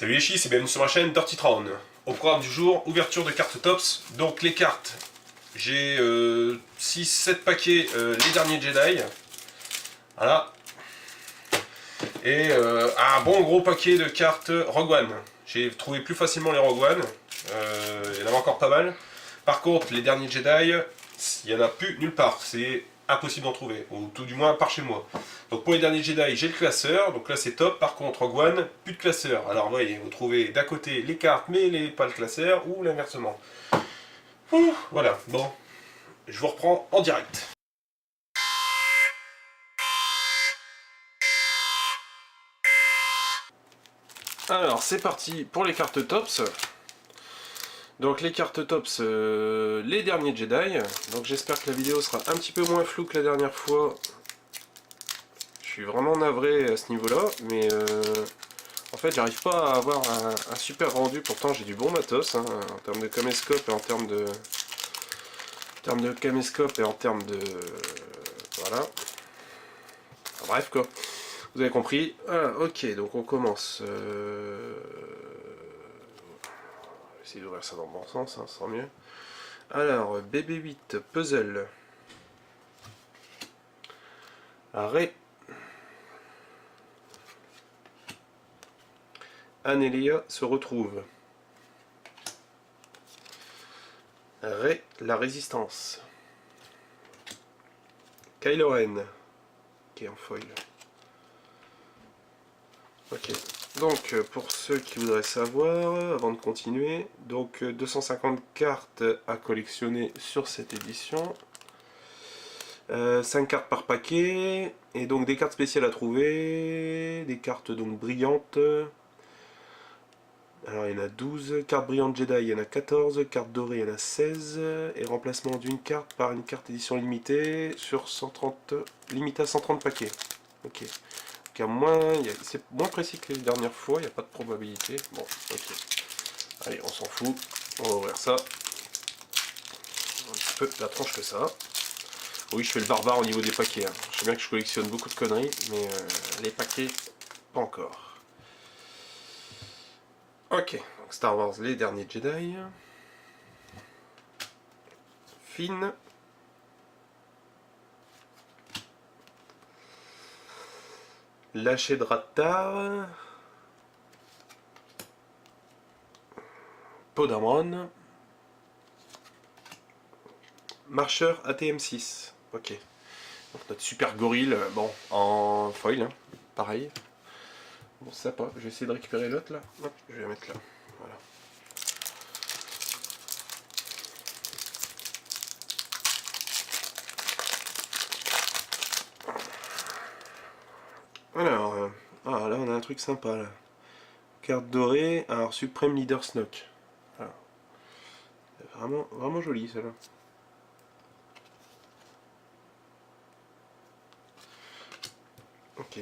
Salut les chis, et bienvenue sur ma chaîne Dirty Throne. Au programme du jour, ouverture de cartes tops. Donc les cartes, j'ai 6-7 paquets les derniers Jedi. Voilà. Et un bon gros paquet de cartes Rogue One. J'ai trouvé plus facilement les Rogue One. Il y en avait encore pas mal. Par contre, les derniers Jedi, il n'y en a plus nulle part. C'est impossible d'en trouver. Ou tout du moins par chez moi. Donc pour les derniers Jedi, j'ai le classeur. Donc là c'est top. Par contre, Rogue One, plus de classeur. Alors vous voyez, vous trouvez d'un côté les cartes, mais pas le classeur. Ou l'inversement. Voilà. Bon. Je vous reprends en direct. Alors c'est parti pour les cartes tops. Donc les cartes tops, les derniers Jedi. Donc j'espère que la vidéo sera un petit peu moins floue que la dernière fois. Je suis vraiment navré à ce niveau-là, mais en fait j'arrive pas à avoir un super rendu. Pourtant j'ai du bon matos hein, en termes de caméscope et en termes de caméscope et en termes de voilà. Enfin, bref quoi. Vous avez compris. Voilà, ok, donc on commence. Essayer d'ouvrir ça dans le bon sens, hein, sans mieux. Alors, BB8, puzzle. Rey. Anne et Leia se retrouvent. Rey, la résistance. Kylo Ren, qui est en foil. Ok, donc pour ceux qui voudraient savoir, avant de continuer, donc 250 cartes à collectionner sur cette édition. 5 cartes par paquet, et donc des cartes spéciales à trouver, des cartes donc brillantes. Alors il y en a 12, cartes brillantes Jedi il y en a 14, cartes dorées il y en a 16, et remplacement d'une carte par une carte édition limitée sur 130, limitée à 130 paquets. Ok. C'est moins précis que les dernières fois, il n'y a pas de probabilité. Bon, ok. Allez, on s'en fout. On va ouvrir ça. Un petit peu la tronche que ça. Oui, je fais le barbare au niveau des paquets. Hein. Je sais bien que je collectionne beaucoup de conneries, mais les paquets, pas encore. Ok, donc Star Wars, les derniers Jedi. Finn. Lâcher de Rattar. Podamron. Marcheur ATM6. Ok. Donc notre super gorille, bon, en foil, hein, pareil. Bon, sympa. Je vais essayer de récupérer l'autre là. Hop, je vais la mettre là. Voilà. Alors, ah, là on a un truc sympa là. Carte dorée, alors Supreme Leader Snoke. Voilà. Vraiment, vraiment joli celle-là. Ok.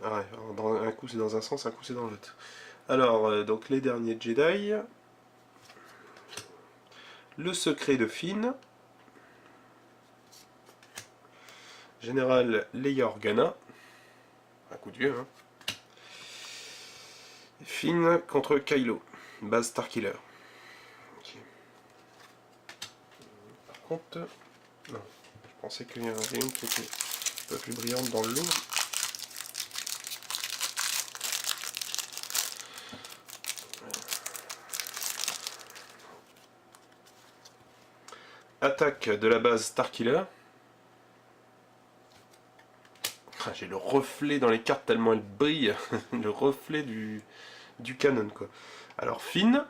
Ah ouais, un coup c'est dans un sens, un coup c'est dans l'autre. Alors, donc les derniers Jedi. Le secret de Finn. Général Leia Organa. Un coup de vieux, hein. Finn contre Kylo. Base Starkiller. Okay. Par contre, non. Je pensais qu'il y en avait une qui était un peu plus brillante dans le lot. Attaque de la base Starkiller. Ah, j'ai le reflet dans les cartes tellement elles brillent. Le reflet du canon quoi. Alors Finn.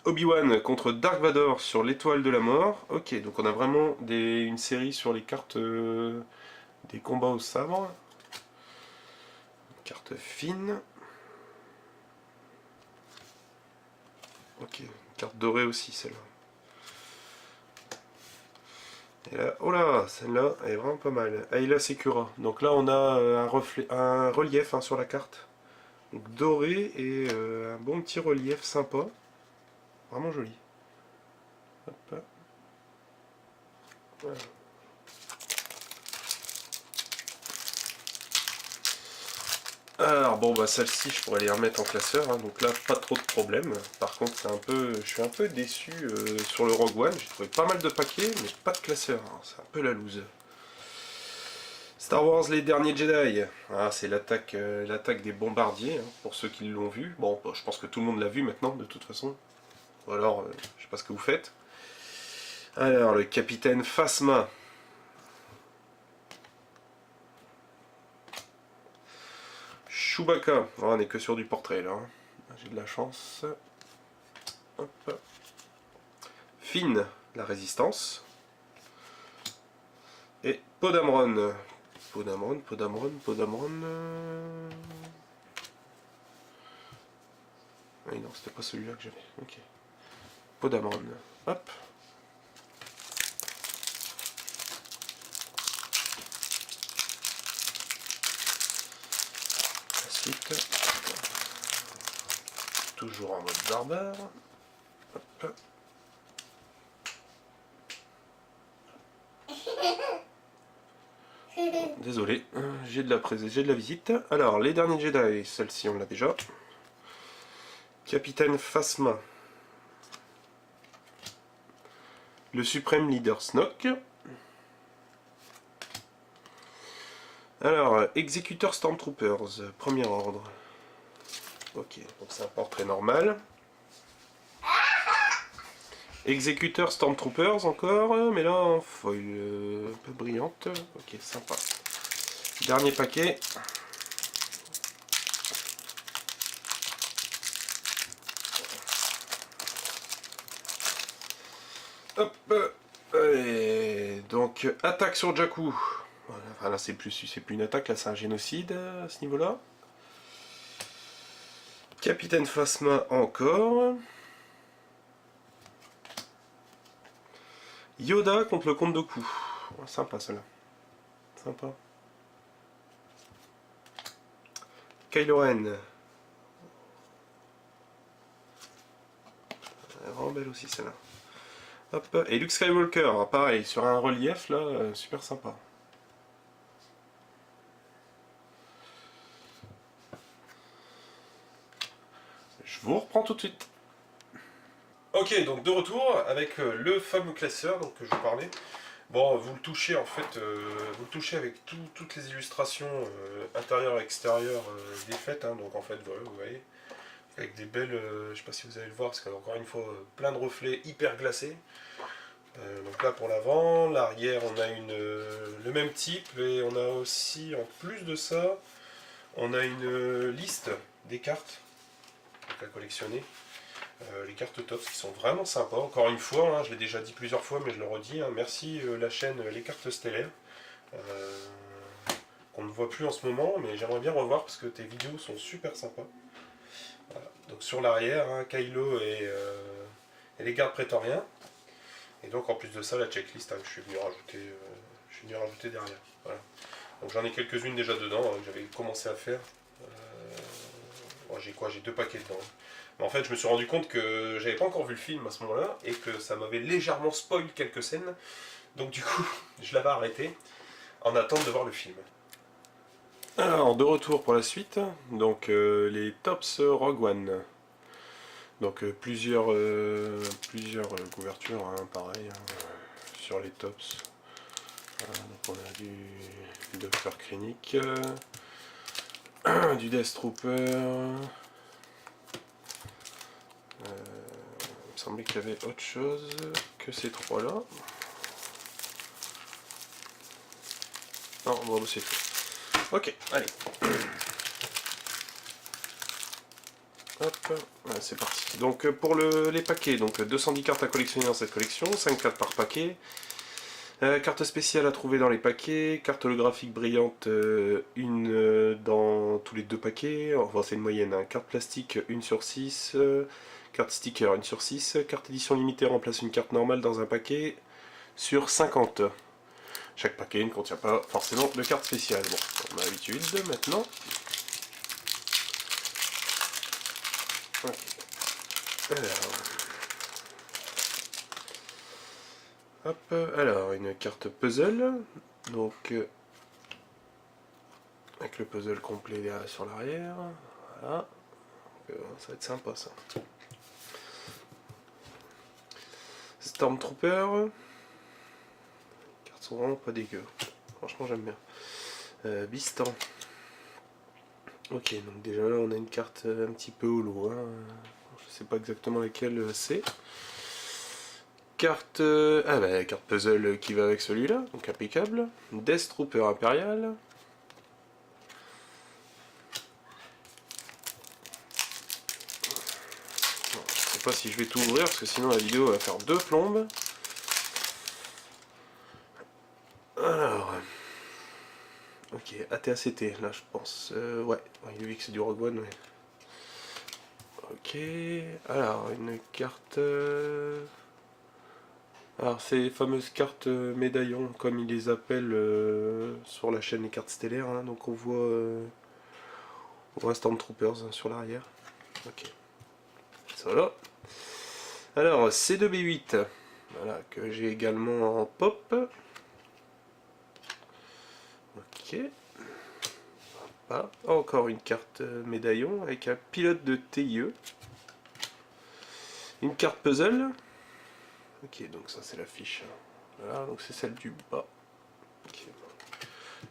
Obi-Wan contre Dark Vador sur l'étoile de la mort. Ok, donc on a vraiment une série sur les cartes des combats au sabre. Carte Finn. Ok, carte dorée aussi celle-là. Et là, oh là, celle-là elle est vraiment pas mal. Ayla Secura. Donc là on a un relief hein, sur la carte. Donc doré et un bon petit relief sympa. Vraiment joli. Hop. Voilà. Alors bon bah celle-ci je pourrais les remettre en classeur, hein, donc là pas trop de problème. Par contre je suis un peu déçu sur le Rogue One, j'ai trouvé pas mal de paquets mais pas de classeur, hein. C'est un peu la loose. Star Wars les derniers Jedi, ah, c'est l'attaque l'attaque des bombardiers, hein, pour ceux qui l'ont vu. Bon bah, je pense que tout le monde l'a vu maintenant de toute façon. Ou alors je sais pas ce que vous faites. Alors le capitaine Phasma. Chewbacca, oh, on est que sur du portrait là, hein. J'ai de la chance. Hop. Finn, la résistance. Et Podamron. Podamron. Oui, non, c'était pas celui-là que j'avais. Ok. Podamron. Hop. Ensuite, toujours en mode barbare. Hop. Désolé, j'ai de la visite. Alors, les derniers Jedi, celle-ci on l'a déjà. Capitaine Phasma. Le suprême leader Snoke. Alors, exécuteur Stormtroopers, premier ordre. Ok, donc c'est un portrait normal. Exécuteur Stormtroopers encore, mais là en foil un peu brillante. Ok, sympa. Dernier paquet. Hop. Et donc attaque sur Jakku. Voilà, enfin là c'est plus une attaque, là c'est un génocide à ce niveau-là. Capitaine Phasma encore. Yoda contre le comte Dooku. Oh, sympa celle-là. Sympa. Kylo Ren. Vraiment belle aussi celle-là. Hop. Et Luke Skywalker, pareil, sur un relief là, super sympa. Je vous reprends tout de suite. Ok, donc de retour avec le fameux classeur donc, que je vous parlais. Bon, vous le touchez en fait, vous le touchez avec toutes les illustrations intérieures et extérieures des fêtes, hein, donc en fait, voilà, vous voyez, avec des belles, je sais pas si vous allez le voir, parce qu'il y a encore une fois plein de reflets hyper glacés. Donc là pour l'avant, l'arrière on a le même type, et on a aussi, en plus de ça, on a une liste des cartes à collectionner. Les cartes tops qui sont vraiment sympas, encore une fois, hein, je l'ai déjà dit plusieurs fois mais je le redis, hein, merci la chaîne Les Cartes Stellaires, qu'on ne voit plus en ce moment mais j'aimerais bien revoir parce que tes vidéos sont super sympas. Voilà. Donc sur l'arrière, hein, Kylo et les gardes prétoriens, et donc en plus de ça la checklist, hein, que je suis venu rajouter derrière. Voilà. Donc j'en ai quelques-unes déjà dedans, hein, que j'avais commencé à faire. J'ai 2 paquets dedans. Mais en fait, je me suis rendu compte que j'avais pas encore vu le film à ce moment-là et que ça m'avait légèrement spoil quelques scènes. Donc du coup, je l'avais arrêté en attente de voir le film. Alors, de retour pour la suite. Donc, les Tops Rogue One. Donc, plusieurs couvertures, hein, pareil, hein, sur les Tops. Voilà, donc on a du Dr. Krennic, du Death Trooper. Il me semblait qu'il y avait autre chose que ces trois-là. Non, bon, c'est tout. Ok, allez. Hop, c'est parti. Donc pour les paquets, donc 210 cartes à collectionner dans cette collection, 5 cartes par paquet. Carte spéciale à trouver dans les paquets, carte holographique brillante, une dans tous les 2 paquets, enfin c'est une moyenne, hein. Carte plastique 1 sur 6, carte sticker 1 sur 6, carte édition limitée remplace une carte normale dans un paquet sur 50. Chaque paquet ne contient pas forcément de carte spéciale. Bon, on a l'habitude maintenant. Okay. Alors, une carte puzzle. Donc, Avec le puzzle complet derrière sur l'arrière. Voilà. Ça va être sympa ça. Stormtrooper. Les cartes sont vraiment pas dégueu. Franchement j'aime bien. Bistan. Ok, donc déjà là on a une carte un petit peu holo. Hein. Je sais pas exactement laquelle c'est. Carte. Ah bah carte puzzle qui va avec celui-là, donc impeccable. Death Trooper Impérial. Je sais pas si je vais tout ouvrir parce que sinon la vidéo va faire 2 plombes. Alors. Ok, AT-ACT, là je pense. Ouais, il est vu que c'est du Rogue One, ouais. Ok, alors une carte. Alors ces fameuses cartes médaillons, comme ils les appellent sur la chaîne Les Cartes Stellaires, hein, donc on voit Stormtroopers sur l'arrière. Ok, ça là. Alors C2B8, voilà, que j'ai également en pop. Ok. Ah, encore une carte médaillon avec un pilote de TIE. Une carte puzzle. Ok, donc ça c'est la fiche. Voilà, donc c'est celle du bas. Okay.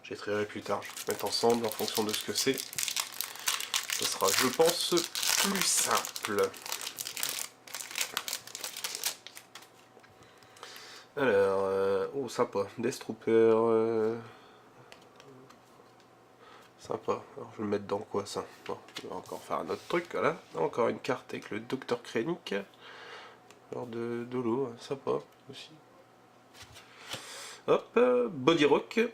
J'écrirai plus tard, je vais mettre ensemble en fonction de ce que c'est. Ça sera, je pense, plus simple. Alors, oh sympa, Death Trooper. Sympa, alors je vais le mettre dans quoi ça? Bon, on va encore faire un autre truc, voilà. Encore une carte avec le Docteur Krennic. Alors de l'eau, sympa aussi. Hop, Body Rock. Mettre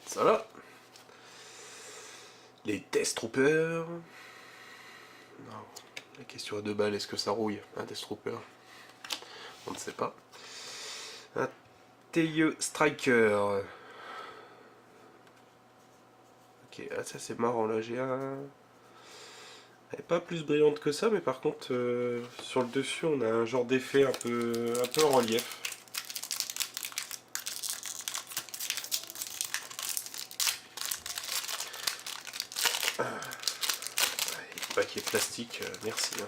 ça là. Les Death Troopers. Non, la question à 2 balles, est-ce que ça rouille un Death Trooper? On ne sait pas. Un TIE Striker. Ok, ah, ça c'est marrant là, j'ai un. Elle n'est pas plus brillante que ça, mais par contre, sur le dessus, on a un genre d'effet un peu en relief. Paquet plastique, merci. Hein.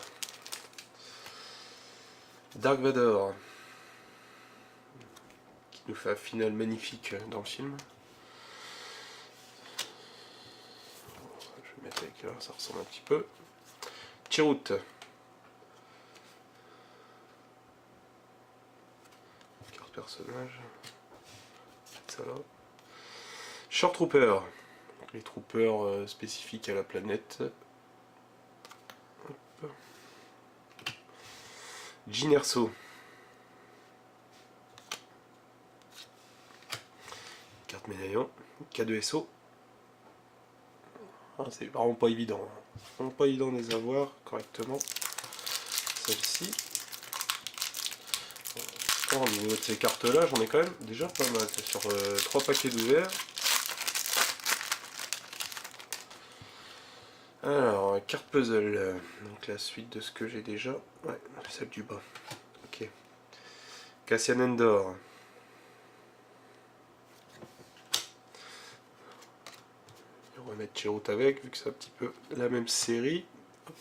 Dark Vador, qui nous fait un final magnifique dans le film. Je vais mettre avec là, ça ressemble un petit peu. Chirrut. Carte personnage. Ça là. Short Trooper. Les troopers spécifiques à la planète. Hop. Jyn Erso. Carte médaillon. K2SO. Ah, c'est vraiment pas évident. Vraiment pas évident de les avoir correctement. Celle-ci. Au niveau de ces cartes là, j'en ai quand même déjà pas mal. C'est sur 3 paquets d'ouverts. Alors, carte puzzle. Donc la suite de ce que j'ai déjà. Ouais, celle du bas. Ok. Cassian Andor. On va mettre Chirrut avec, vu que c'est un petit peu la même série. Hop.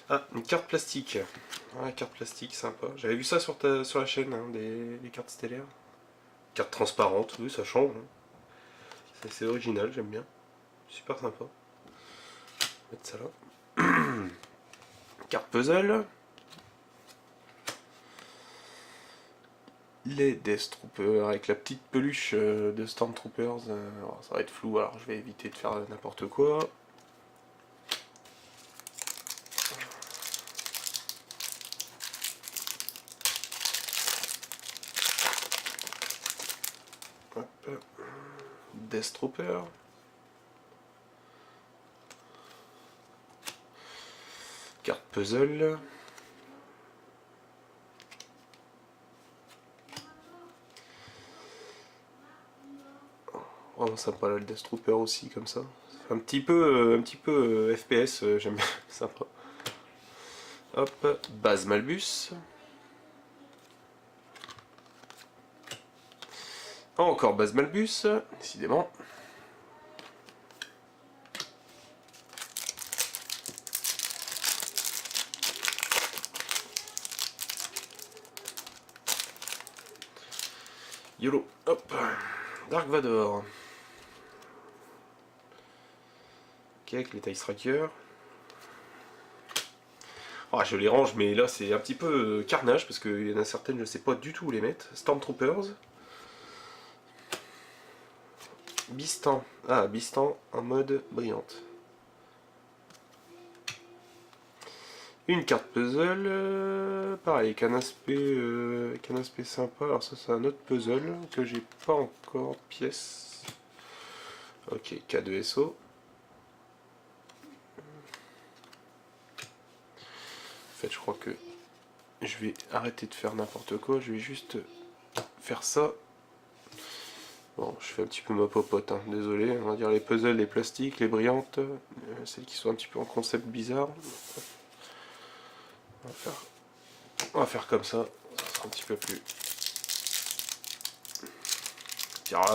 Ah, une carte plastique. Ah, carte plastique, sympa. J'avais vu ça sur la chaîne, hein, des cartes stellaires. Carte transparente, oui, ça change. Hein. C'est original, j'aime bien. Super sympa. On va mettre ça là. Carte puzzle. Les Death Troopers avec la petite peluche de Stormtroopers. Ça va être flou, alors je vais éviter de faire n'importe quoi. Hop. Death Trooper. Carte puzzle. Vraiment sympa là, le Death Trooper aussi comme ça. Un petit peu FPS, j'aime bien, sympa. Hop, base Malbus. Encore Baz Malbus, décidément. YOLO, hop, Dark Vador. Ok, avec les Tie Striker. Ah, je les range, mais là c'est un petit peu carnage parce qu'il y en a certaines, je sais pas du tout où les mettre. Stormtroopers. Bistan. Ah, Bistan en mode brillante. Une carte puzzle, pareil, avec un aspect sympa. Alors ça c'est un autre puzzle que j'ai pas encore de pièces. Ok, K2SO. En fait je crois que je vais arrêter de faire n'importe quoi, je vais juste faire ça. Bon, je fais un petit peu ma popote, hein. Désolé, on va dire les puzzles, les plastiques, les brillantes, celles qui sont un petit peu en concept bizarre. On va faire comme ça sera un petit peu plus...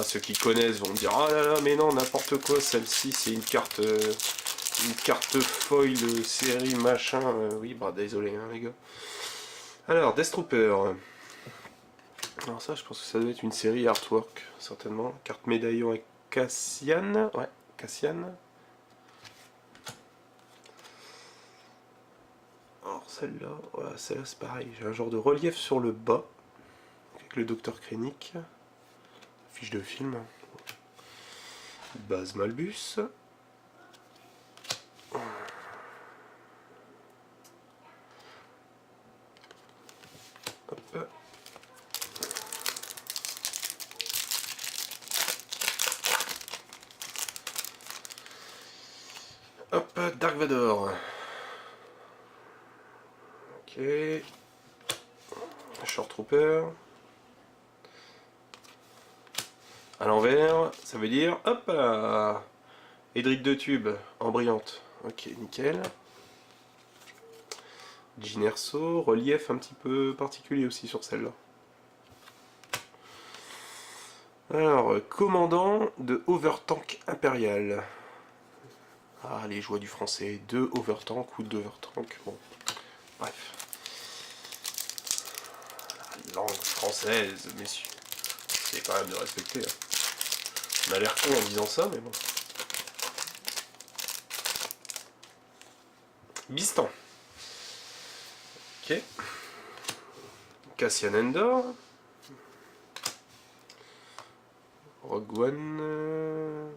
Ceux qui connaissent vont me dire ah là là mais non n'importe quoi, celle-ci c'est une carte foil série machin. Oui bah désolé hein, les gars. Alors Death Trooper. Alors ça je pense que ça doit être une série artwork certainement. Carte médaillon avec Cassian. Ouais, Cassian. Alors celle-là, voilà, celle-là c'est pareil, j'ai un genre de relief sur le bas avec le docteur Krennic. Fiche de film. Baz Malbus. Hop. Hop, Dark Vador. Ok. Short Trooper. À l'envers, ça veut dire, hop là, Hédric de tube en brillante. Ok, nickel. Ginerso, relief un petit peu particulier aussi sur celle-là. Alors, commandant de Overtank Impérial. Ah, les joies du français, 2 Overtank ou 2 Overtank, bon, bref. La langue française, messieurs. C'est quand même de respecter. Hein. On a l'air con en disant ça, mais bon. Bistan. Ok. Cassian Endor. Rogue One.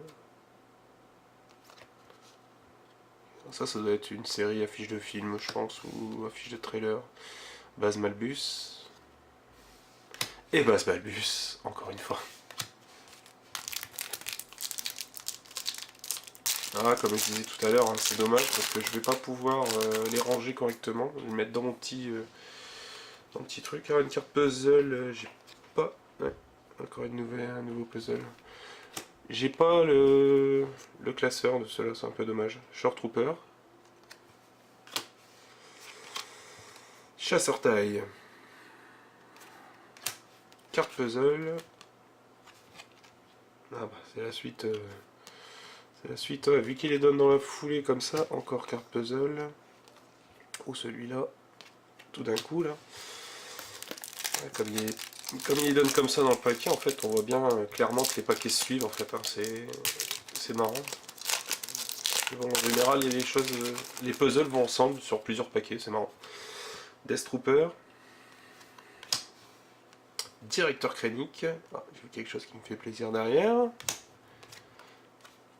Ça doit être une série affiche de film, je pense, ou affiche de trailer. Baz Malbus. Et Baz Malbus, encore une fois. Ah, comme je disais tout à l'heure, hein, c'est dommage parce que je vais pas pouvoir les ranger correctement. Je vais les mettre dans mon petit truc. Alors, une carte puzzle, j'ai pas. Ouais, encore un nouveau puzzle. J'ai pas le classeur de cela, c'est un peu dommage. Short Trooper. Chasseur taille. Carte puzzle. Ah bah c'est la suite. C'est la suite, ouais, vu qu'il les donne dans la foulée comme ça, encore carte puzzle. Ou celui-là, tout d'un coup là. Ouais, comme il les donne comme ça dans le paquet, en fait, on voit bien clairement que les paquets se suivent en fait. Hein, c'est marrant. Bon, en général, il y a les choses, les puzzles vont ensemble sur plusieurs paquets, c'est marrant. Death Trooper. Directeur Krennic. Ah, j'ai vu quelque chose qui me fait plaisir derrière.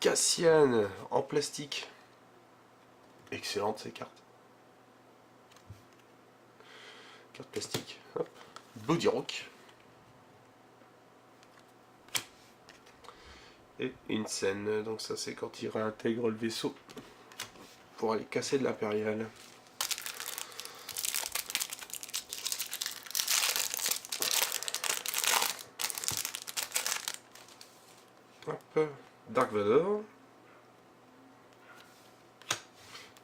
Cassian en plastique. Excellente ces cartes. Carte plastique. Hop. Body Rock. Et une scène. Donc ça c'est quand il réintègre le vaisseau pour aller casser de l'impérial. Hop. Dark Vador.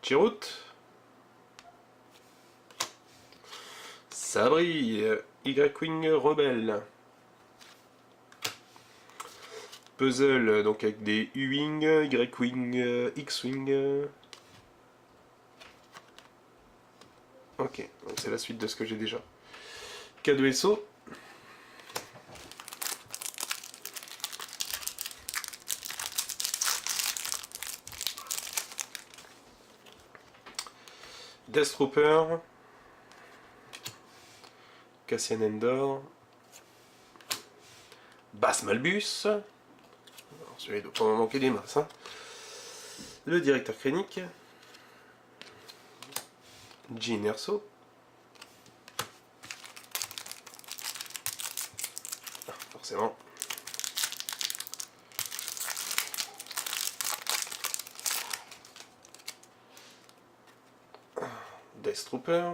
Chirrut. Sabri. Y-Wing Rebelle. Puzzle, donc avec des U-Wing, Y-Wing, X-Wing. Ok, donc c'est la suite de ce que j'ai déjà. K2SO. Death Trooper. Cassian Endor. Bass Malbus. Celui-là il doit pas m'en manquer des masses. Hein. Le directeur Krennic. Jyn Erso. Forcément. Death Trooper.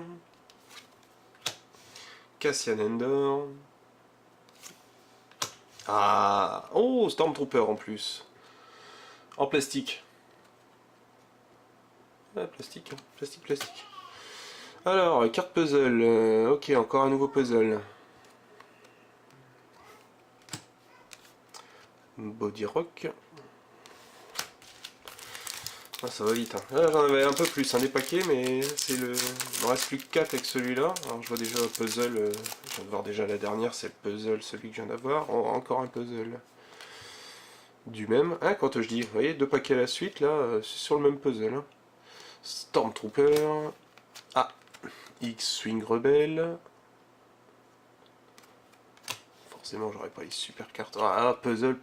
Cassian Endor. Ah, oh, Stormtrooper en plus. En plastique. Ah, plastique, plastique. Alors, carte puzzle. Ok, encore un nouveau puzzle. Body Rock. Ah, ça va vite. Hein. Là, j'en avais un peu plus, des paquets, mais c'est le. Il me reste plus que 4 avec celui-là. Alors, je vois déjà un puzzle. Je viens de voir déjà la dernière, c'est le puzzle, celui que je viens d'avoir. Oh, encore un puzzle. Du même. Ah, quand je dis, vous voyez, 2 paquets à la suite, là, c'est sur le même puzzle. Hein. Stormtrooper. Ah, X-Wing Rebelle. Forcément, j'aurais pas les super cartes. Ah, puzzle.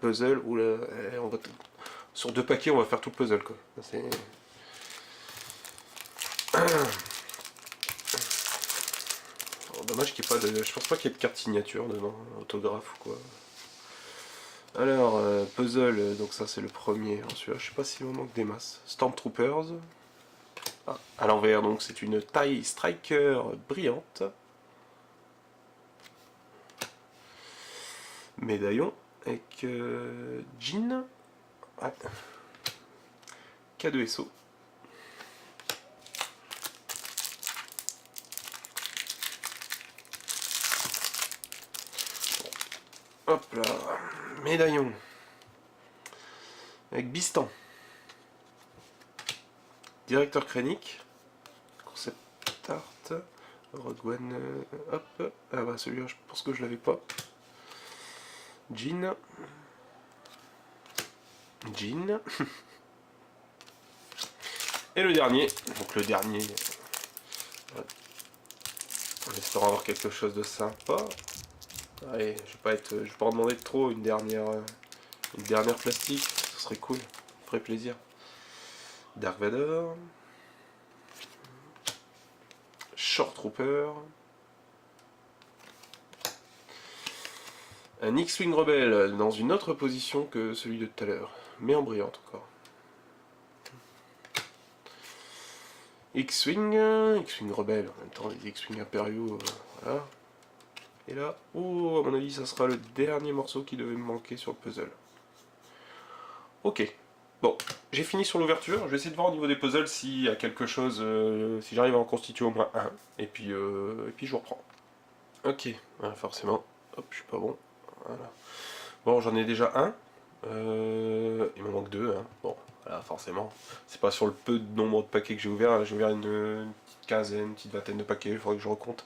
Oula, on va sur 2 paquets, on va faire tout le puzzle, quoi. C'est. Dommage qu'il n'y ait pas de. Je pense pas qu'il y ait de carte signature dedans, autographe ou quoi. Alors, puzzle, donc ça c'est le premier. Celui-là, je sais pas s'il me manque des masses. Stormtroopers. Ah, à l'envers, donc c'est une TIE Striker brillante. Médaillon avec Jyn. Ouais. K2SO. Hop là, médaillon. Avec Bistan. Directeur Krennic. Concept art. Rogue One. Hop. Ah bah celui-là, je pense que je l'avais pas. Jyn. Et le dernier. Donc le dernier. En espérant avoir quelque chose de sympa. Allez, je vais pas en demander trop, une dernière plastique, ce serait cool, ça ferait plaisir. Dark Vador. Short Trooper. Un X-Wing Rebelle dans une autre position que celui de tout à l'heure, mais en brillante encore. X-Wing Rebelle, en même temps les X-Wing impériaux, voilà. Et là, oh, à mon avis, ça sera le dernier morceau qui devait me manquer sur le puzzle. Ok, bon, j'ai fini sur l'ouverture. Je vais essayer de voir au niveau des puzzles s'il y a quelque chose, si j'arrive à en constituer au moins un. Et puis je vous reprends. Ok, voilà, forcément. Hop, je suis pas bon. Voilà. Bon, j'en ai déjà un. Il me manque 2. Hein. Bon, voilà, forcément. C'est pas sur le peu de nombre de paquets que j'ai ouvert. J'ai ouvert une petite quinzaine, une petite vingtaine de paquets. Il faudrait que je recompte.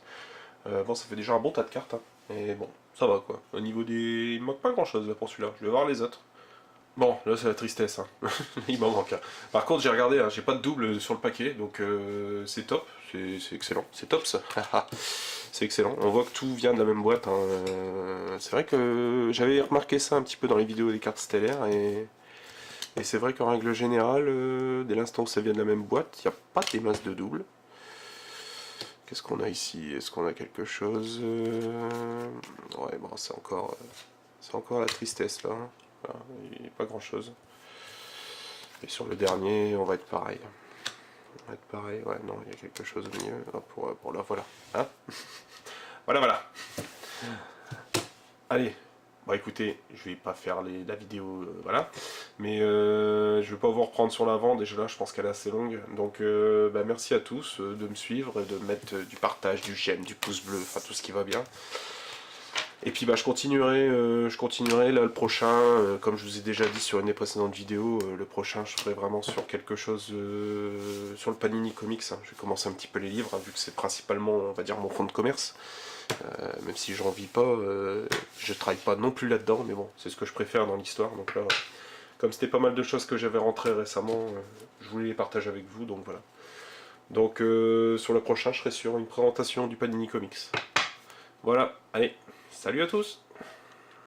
Bon, ça fait déjà un bon tas de cartes. Hein. Et bon, ça va quoi. Au niveau des. Il me manque pas grand chose là pour celui-là. Je vais voir les autres. Bon, là c'est la tristesse. Hein. Il m'en manque. Hein. Par contre, j'ai regardé, hein, j'ai pas de double sur le paquet. Donc c'est top. C'est excellent. C'est top ça. C'est excellent. On voit que tout vient de la même boîte. Hein. C'est vrai que j'avais remarqué ça un petit peu dans les vidéos des cartes stellaires. Et c'est vrai qu'en règle générale, dès l'instant où ça vient de la même boîte, il n'y a pas des masses de double. Qu'est-ce qu'on a ici? Est-ce qu'on a quelque chose? Ouais, bon, c'est encore la tristesse là. Hein. Voilà, il n'y a pas grand chose. Et sur le dernier, on va être pareil. Ouais, non, il y a quelque chose au milieu. Pour là, voilà. Hein. Voilà. Allez. Bon écoutez, je vais pas faire la vidéo, voilà, mais je vais pas vous reprendre sur l'avant, déjà là je pense qu'elle est assez longue, donc merci à tous de me suivre, de mettre du partage, du j'aime, du pouce bleu, enfin tout ce qui va bien. Et puis bah, je continuerai là le prochain, comme je vous ai déjà dit sur une des précédentes vidéos, le prochain je ferai vraiment sur quelque chose, sur le Panini Comics, hein. Je vais commencer un petit peu les livres, hein, vu que c'est principalement, on va dire, mon fonds de commerce. Même si j'en vis pas, je travaille pas non plus là-dedans, mais bon, c'est ce que je préfère dans l'histoire. Donc là, comme c'était pas mal de choses que j'avais rentrées récemment, je voulais les partager avec vous, donc voilà. Donc sur le prochain, je serai sur une présentation du Panini Comics. Voilà, allez, salut à tous!